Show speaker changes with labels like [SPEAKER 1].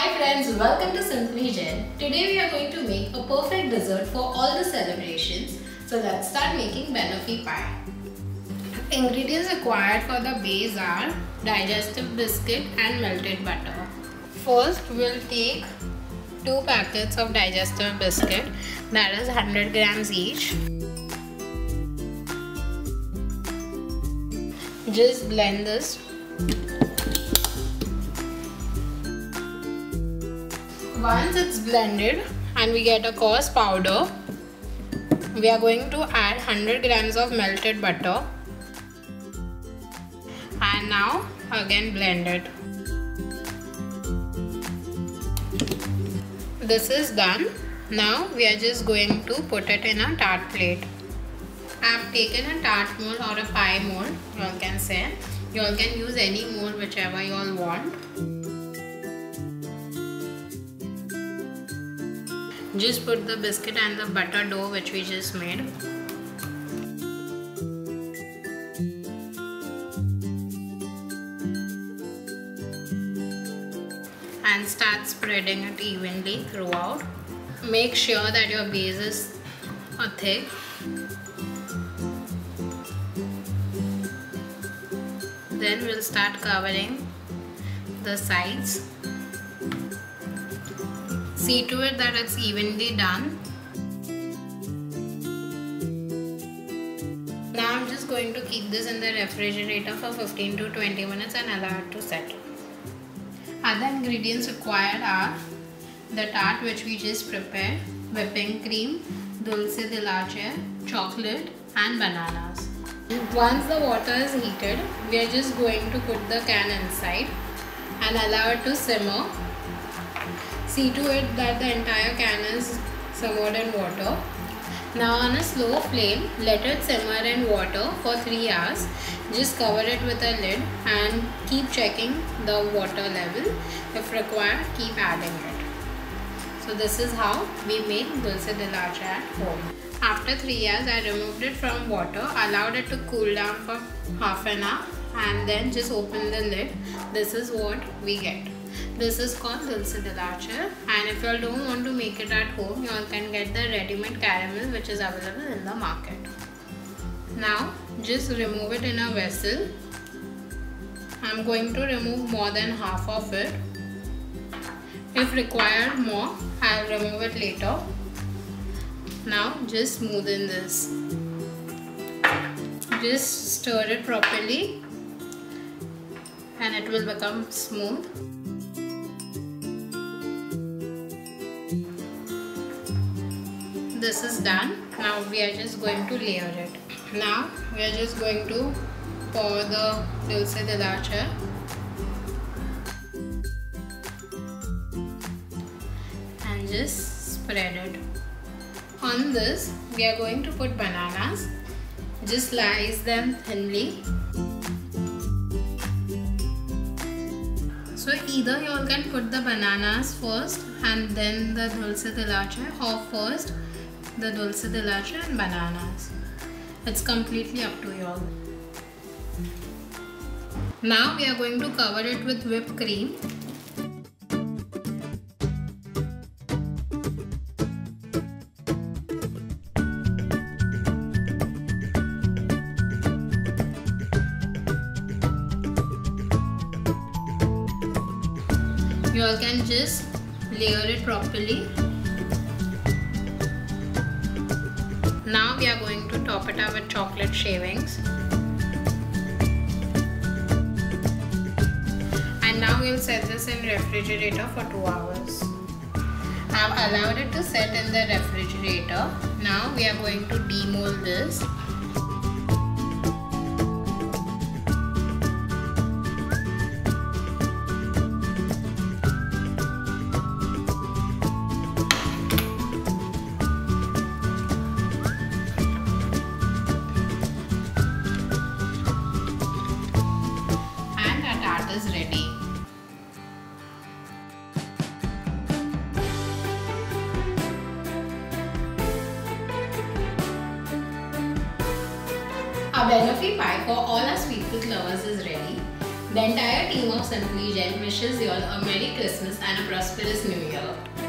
[SPEAKER 1] Hi friends, welcome to Simply Jain. Today we are going to make a perfect dessert for all the celebrations. So let's start making Banoffee pie. Ingredients required for the base are digestive biscuit and melted butter. First we'll take 2 packets of digestive biscuit, that is 100 grams each. Just blend this. Once it's blended and we get a coarse powder, we are going to add 100 grams of melted butter and now again blend it. This is done. Now we are just going to put it in a tart plate. I have taken a tart mold or a pie mold, you all can say. You all can use any mold whichever you all want. Just put the biscuit and the butter dough which we just made. And start spreading it evenly throughout. Make sure that your base is thick. Then we'll start covering the sides. See to it that it's evenly done. Now I'm just going to keep this in the refrigerator for 15 to 20 minutes and allow it to set. Other ingredients required are the tart which we just prepared, whipping cream, dulce de leche, chocolate and bananas. Once the water is heated, we are just going to put the can inside and allow it to simmer. See to it that the entire can is simmered in water. Now on a slow flame, let it simmer in water for 3 hours. Just cover it with a lid and keep checking the water level. If required, keep adding it. So this is how we make dulce de leche at home. After 3 hours, I removed it from water, allowed it to cool down for half an hour and then just open the lid. This is what we get. This is called dulce de leche, and if you all don't want to make it at home, you all can get the Readymade Caramel which is available in the market. Now just remove it in a vessel. I'm going to remove more than half of it. If required more, I'll remove it later. Now just smoothen this. Just stir it properly and it will become smooth. This is done. Now we are just going to layer it. Now we are just going to pour the dulce de leche and just spread it. On this we are going to put bananas. Just slice them thinly. So either you all can put the bananas first and then the dulce de leche, or first the dulce de leche and bananas. It's completely up to you all. Now we are going to cover it with whipped cream. You all can just layer it properly. Now we are going to top it up with chocolate shavings. And now we will set this in refrigerator for 2 hours. I have allowed it to set in the refrigerator. Now we are going to demold this. Is ready. Our Banoffee pie for all our sweet tooth lovers is ready. The entire team of Simply Jain wishes you all a Merry Christmas and a prosperous New Year.